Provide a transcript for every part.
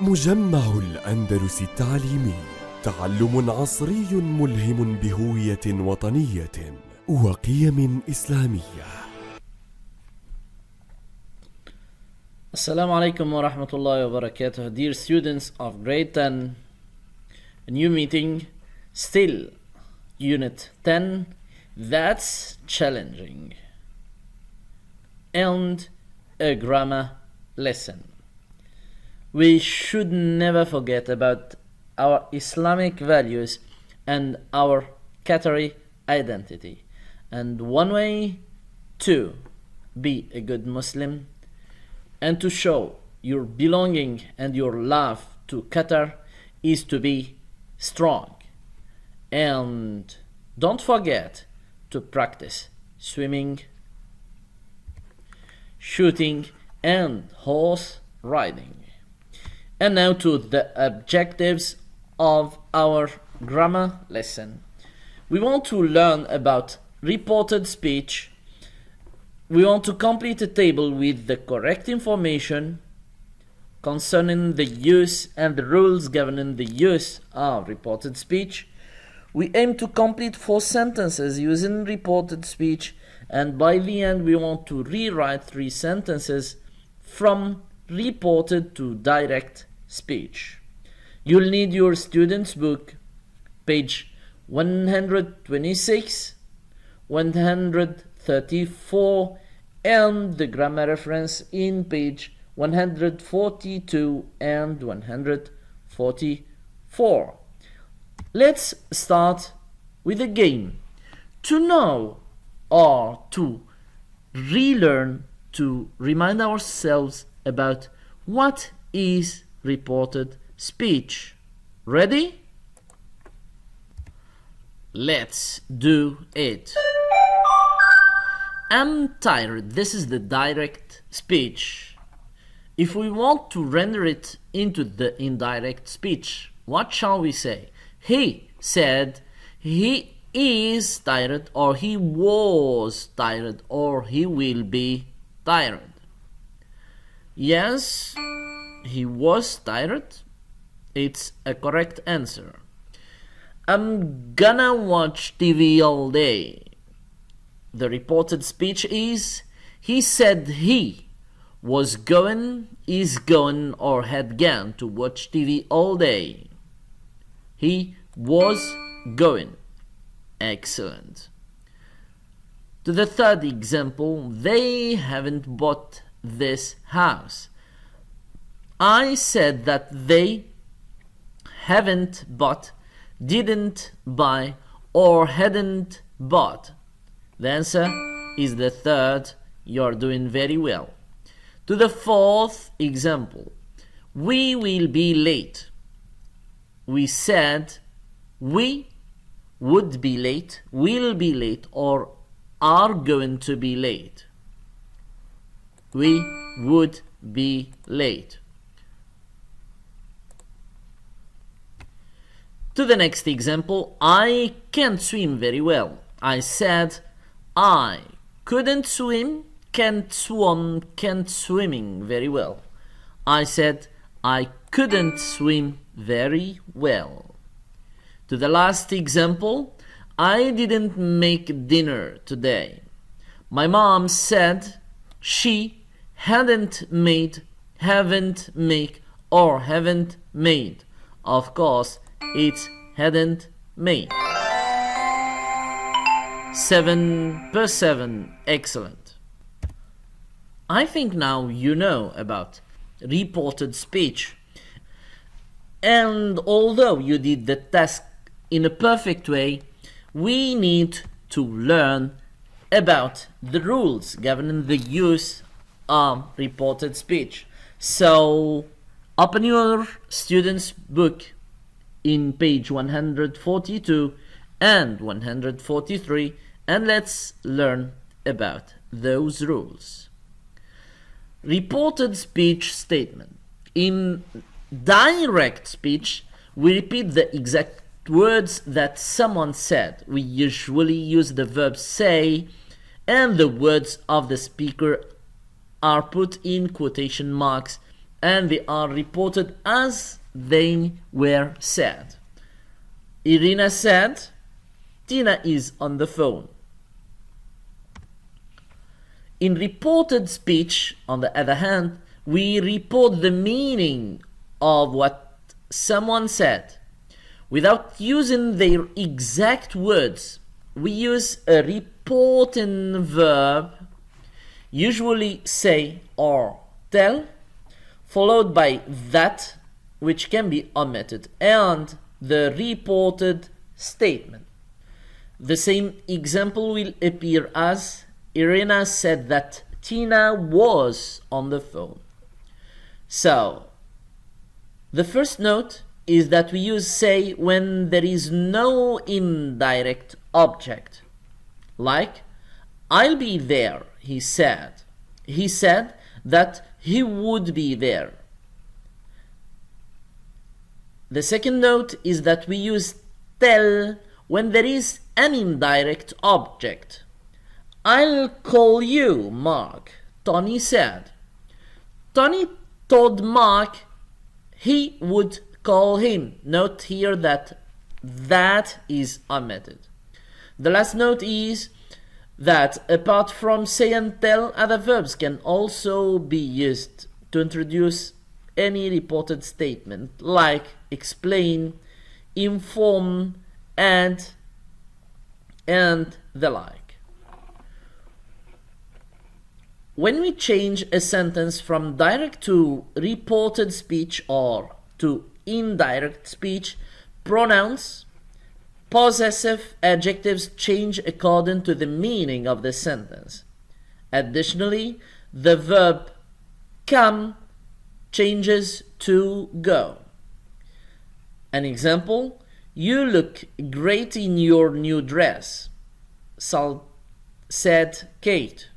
مجمع الأندلس التعليمي، تعلم عصري ملهم بهوية وطنية وقيم إسلامية. Assalamu alaikum wa rahmatullahi wa barakatuh. Dear students of grade 10, a new meeting, still unit 10, that's challenging, and a grammar lesson. We should never forget about our Islamic values and our Qatari identity. And one way to be a good Muslim and to show your belonging and your love to Qatar is to be strong. And don't forget to practice swimming, shooting, and horse riding. And now to the objectives of our grammar lesson. We want to learn about reported speech. We want to complete a table with the correct information concerning the use and the rules governing the use of reported speech. We aim to complete 4 sentences using reported speech, and by the end we want to rewrite 3 sentences from reported to direct speech. You'll need your student's book, page 126, 134, and the grammar reference in page 142 and 144. Let's start with a game. To know or to relearn, to remind ourselves about what is reported speech. Ready? Let's do it. I'm tired. This is the direct speech. If we want to render it into the indirect speech, what shall we say? He said he is tired, or he was tired, or he will be tired. Yes, he was tired. It's a correct answer. I'm gonna watch TV all day. The reported speech is he said he was going, is going, or had gone to watch TV all day. He was going. Excellent. To the third example, they haven't bought this house. I said that they haven't bought, didn't buy, or hadn't bought. The answer is the third. You're doing very well. To the fourth example, we will be late. We said we would be late, will be late, or are going to be late. We would be late. To the next example, I can't swim very well. I said I couldn't swim, can't swim, can't swimming very well. I said I couldn't swim very well. To the last example, I didn't make dinner today. My mom said she hadn't made, haven't make, or haven't made. Of course, it's hadn't made. 7 per 7. Excellent. I think now you know about reported speech. And although you did the task in a perfect way, we need to learn about the rules governing the use of reported speech. So open your student's book in page 142 and 143, and let's learn about those rules. Reported speech statement. In direct speech, we repeat the exact words that someone said. We usually use the verb say, and the words of the speaker are put in quotation marks and they are reported as they were said. Irina said, Tina is on the phone. In reported speech, on the other hand, we report the meaning of what someone said. Without using their exact words, we use a reporting verb, usually say or tell, followed by that, which can be omitted, and the reported statement. The same example will appear as Irina said that Tina was on the phone. So, the first note is that we use say when there is no indirect object. Like, I'll be there, he said. He said that he would be there. The second note is that we use tell when there is an indirect object. I'll call you, Mark, Tony said. Tony told Mark he would call him. Note here that is omitted. The last note is that apart from say and tell, other verbs can also be used to introduce any reported statement, like explain, inform, and the like. When we change a sentence from direct to reported speech or to indirect speech, pronouns, possessive adjectives change according to the meaning of the sentence. Additionally, the verb come changes to go. An example, you look great in your new dress, said Kate.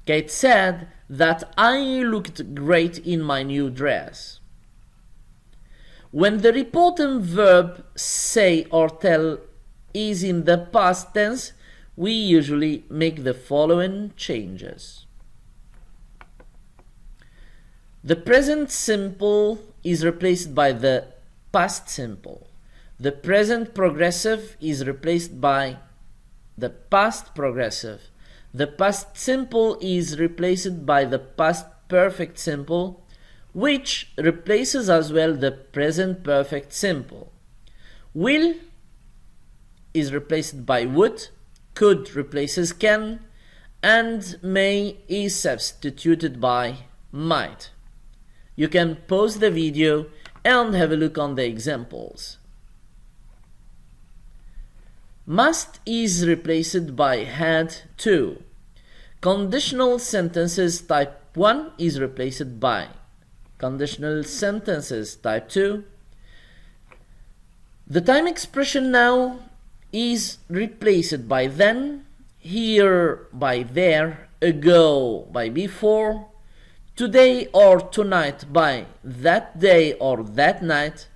Kate said that I looked great in my new dress. When the reporting verb say or tell is in the past tense, we usually make the following changes. The present simple is replaced by the past simple. The present progressive is replaced by the past progressive. The past simple is replaced by the past perfect simple, which replaces as well the present perfect simple. Will is replaced by would, could replaces can, and may is substituted by might. You can pause the video and have a look on the examples. Must is replaced by had to. Conditional sentences type 1 is replaced by conditional sentences type 2. The time expression now is replaced by then, here by there, ago by before, today or tonight by that day or that night.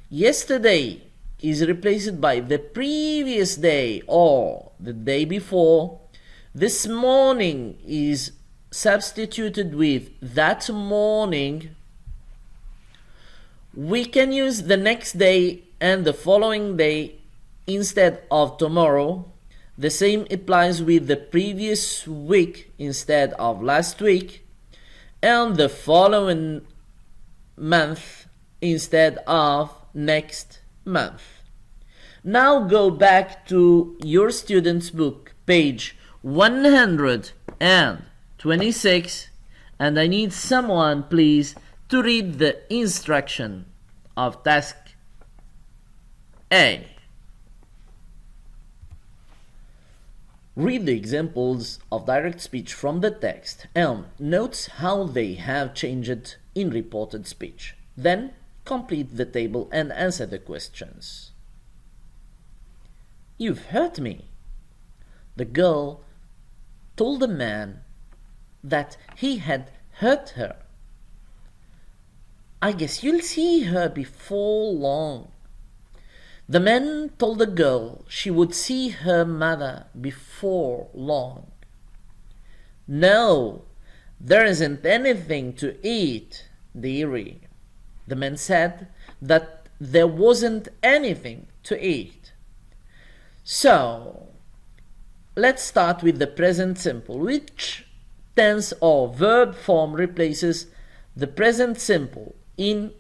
Yesterday is replaced by the previous day or the day before. This morning is substituted with that morning. We can use the next day and the following day instead of tomorrow. The same applies with the previous week instead of last week, and the following month instead of next month. Now go back to your student's book, page 126, and I need someone, please, to read the instruction of task A. Read the examples of direct speech from the text and note how they have changed in reported speech. Then complete the table and answer the questions. You've hurt me. The girl told the man that he had hurt her. I guess you'll see her before long. The man told the girl she would see her mother before long. No, there isn't anything to eat, dearie. The man said that there wasn't anything to eat. So, let's start with the present simple. Which tense or verb form replaces the present simple in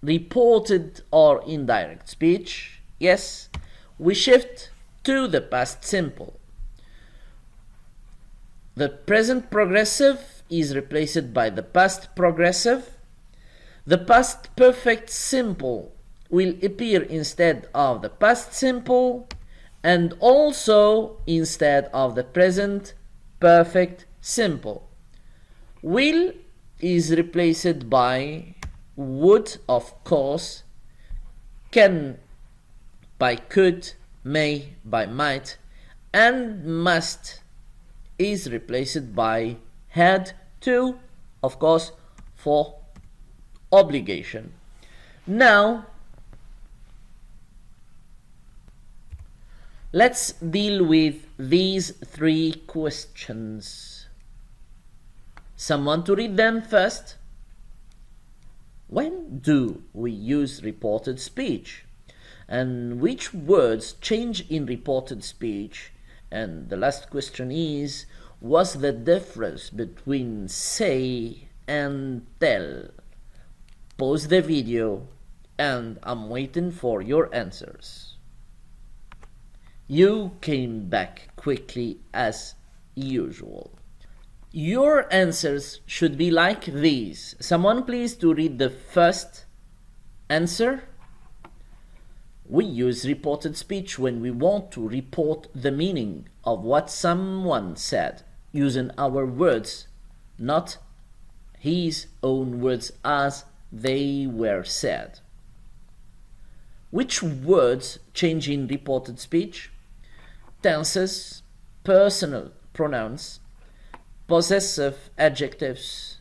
reported or indirect speech? Yes, we shift to the past simple. The present progressive is replaced by the past progressive. The past perfect simple will appear instead of the past simple and also instead of the present perfect simple. Will is replaced by would, of course, can by could, may by might, and must is replaced by had to, of course, for obligation. Now, let's deal with these three questions. Someone to read them first? When do we use reported speech? And which words change in reported speech? And the last question is, what's the difference between say and tell? Pause the video and I'm waiting for your answers. You came back quickly as usual. Your answers should be like these. Someone please to read the first answer. We use reported speech when we want to report the meaning of what someone said, using our words, not his own words as they were said. Which words change in reported speech? Tenses, personal pronouns, possessive adjectives,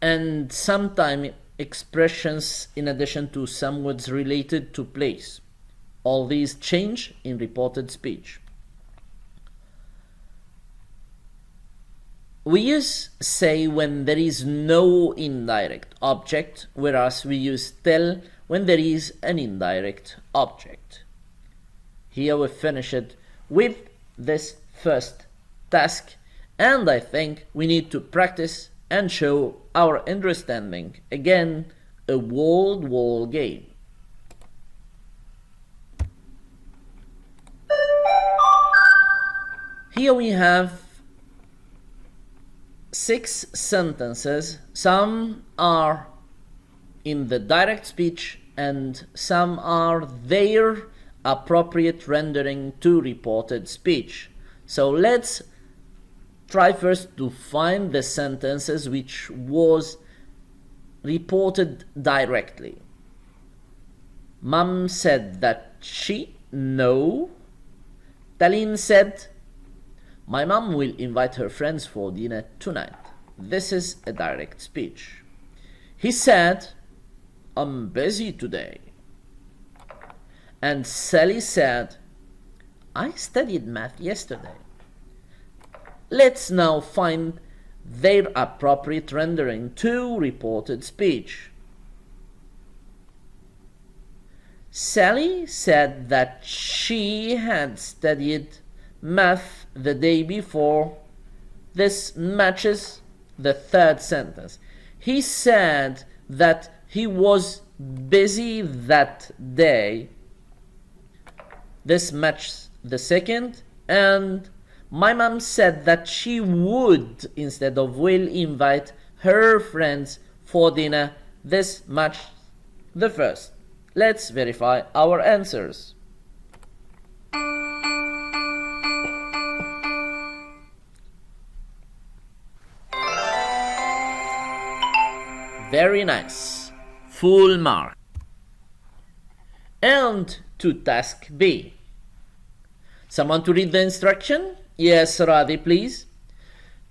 and sometimes expressions in addition to some words related to place. All these change in reported speech. We use say when there is no indirect object, whereas we use tell when there is an indirect object. Here we finish it with this first task, and I think we need to practice and show our understanding. Again, a word wall game. Here we have 6 sentences. Some are in the direct speech and some are their appropriate rendering to reported speech. So let's try first to find the sentences which was reported directly. Mom said that she, no. Talin said, my mom will invite her friends for dinner tonight. This is a direct speech. He said, I'm busy today. And Sally said, I studied math yesterday. Let's now find their appropriate rendering to reported speech. Sally said that she had studied math the day before. This matches the third sentence. He said that he was busy that day. This matches the second. And my mom said that she would, instead of will, invite her friends for dinner. This matches the first. Let's verify our answers. Very nice. Full mark. And to task B. Someone to read the instruction? Yes, Radhi, please.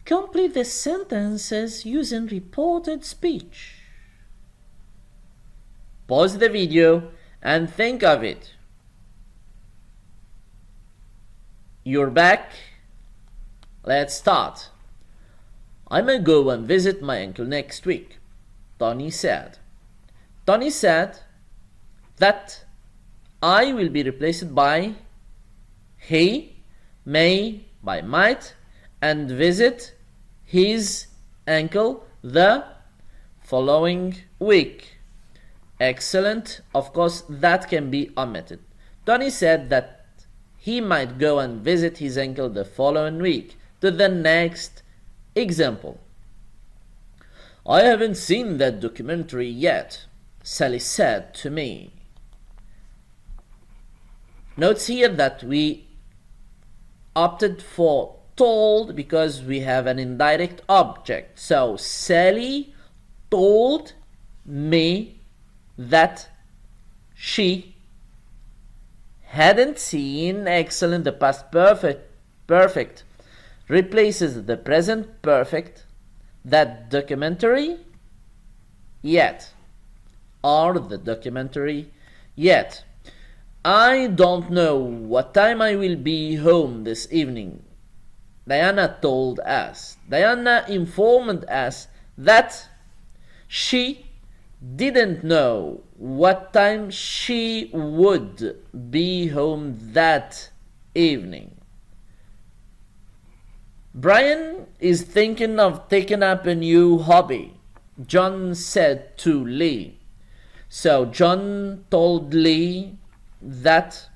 Complete the sentences using reported speech. Pause the video and think of it. You're back. Let's start. I may go and visit my uncle next week. Tony said. Tony said that I will be replaced by he, may by might, and visit his uncle the following week. Excellent. Of course, that can be omitted. Tony said that he might go and visit his uncle the following week. To the next example. I haven't seen that documentary yet, Sally said to me. Notice here that we opted for told because we have an indirect object. So Sally told me that she hadn't seen. Excellent. The past perfect replaces the present perfect, that documentary yet, or the documentary yet. I don't know what time I will be home this evening. Diana told us. Diana informed us that she didn't know what time she would be home that evening. Brian is thinking of taking up a new hobby, John said to Lee. So John told Lee that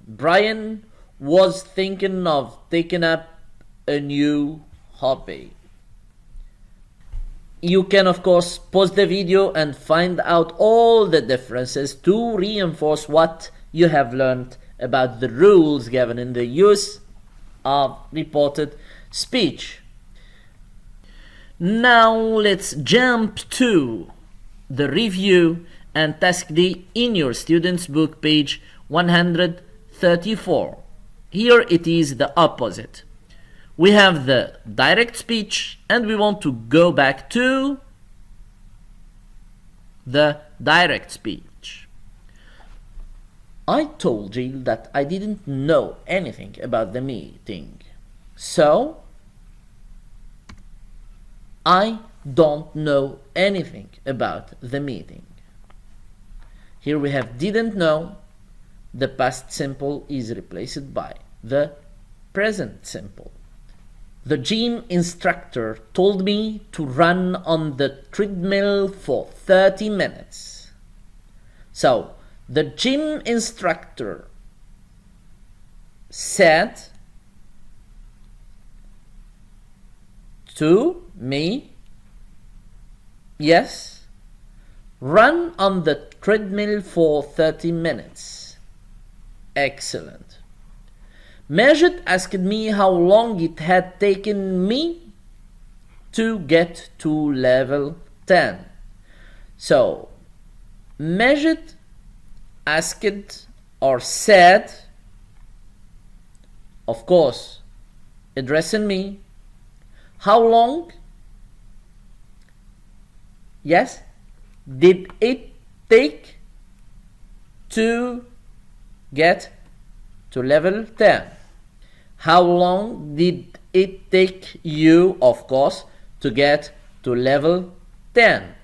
Brian was thinking of taking up a new hobby. You can of course pause the video and find out all the differences to reinforce what you have learned about the rules governing the use of reported speech. Now let's jump to the review and task D in your student's book, page 134. Here it is the opposite. We have the direct speech and we want to go back to the direct speech. I told Jill that I didn't know anything about the meeting. So, I don't know anything about the meeting. Here we have didn't know. The past simple is replaced by the present simple. The gym instructor told me to run on the treadmill for 30 minutes. So, the gym instructor said to me, yes, run on the treadmill for 30 minutes. Excellent. Majid asked me how long it had taken me to get to level 10. So, Majid asked or said, of course, addressing me, how long, yes, did it take to get to level 10? How long did it take you, of course, to get to level 10?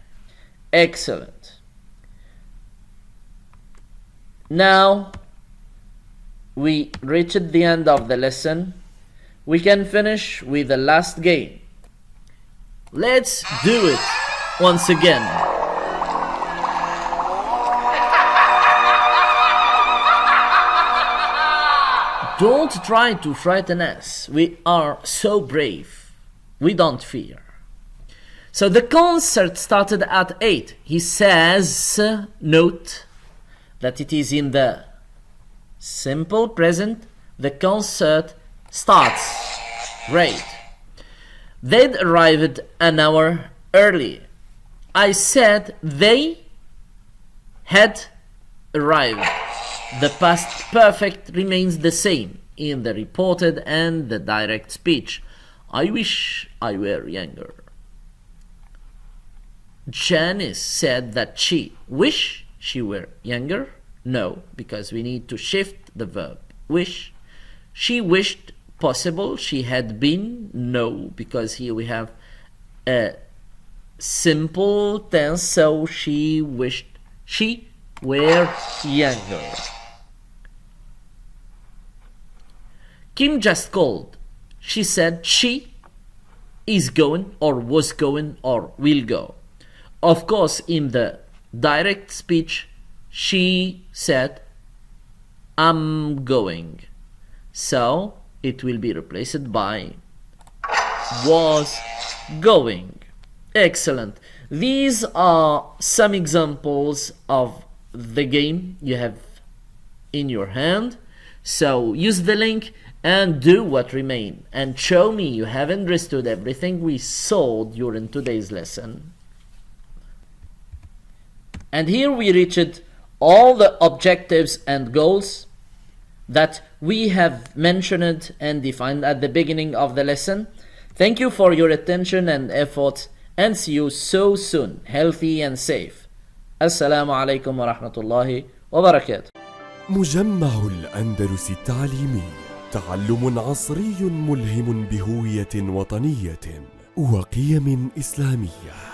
Excellent. Now we reached the end of the lesson. We can finish with the last game. Let's do it once again. Don't try to frighten us. We are so brave. We don't fear. So the concert started at 8. He says, note that it is in the simple present. The concert starts. Great. They'd arrived an hour early. I said they had arrived. The past perfect remains the same in the reported and the direct speech. I wish I were younger. Janice said that she wish she were younger. No, because we need to shift the verb wish. She wished possible she had been. No, because here we have a simple tense, so she wished she were younger. Kim just called. She said she is going or was going or will go. Of course, in the direct speech, she said I'm going. So it will be replaced by was going. Excellent. These are some examples of the game you have in your hand. So use the link and do what remain and show me you have understood everything we saw during today's lesson. And here we reached all the objectives and goals that we have mentioned and defined at the beginning of the lesson. Thank you for your attention and effort, and see you so soon, healthy and safe. Assalamu alaikum wa rahmatullahi wa barakatuh. مجمع الأندلس التعليمي، تعلم عصري ملهم بهوية وطنية وقيم إسلامية.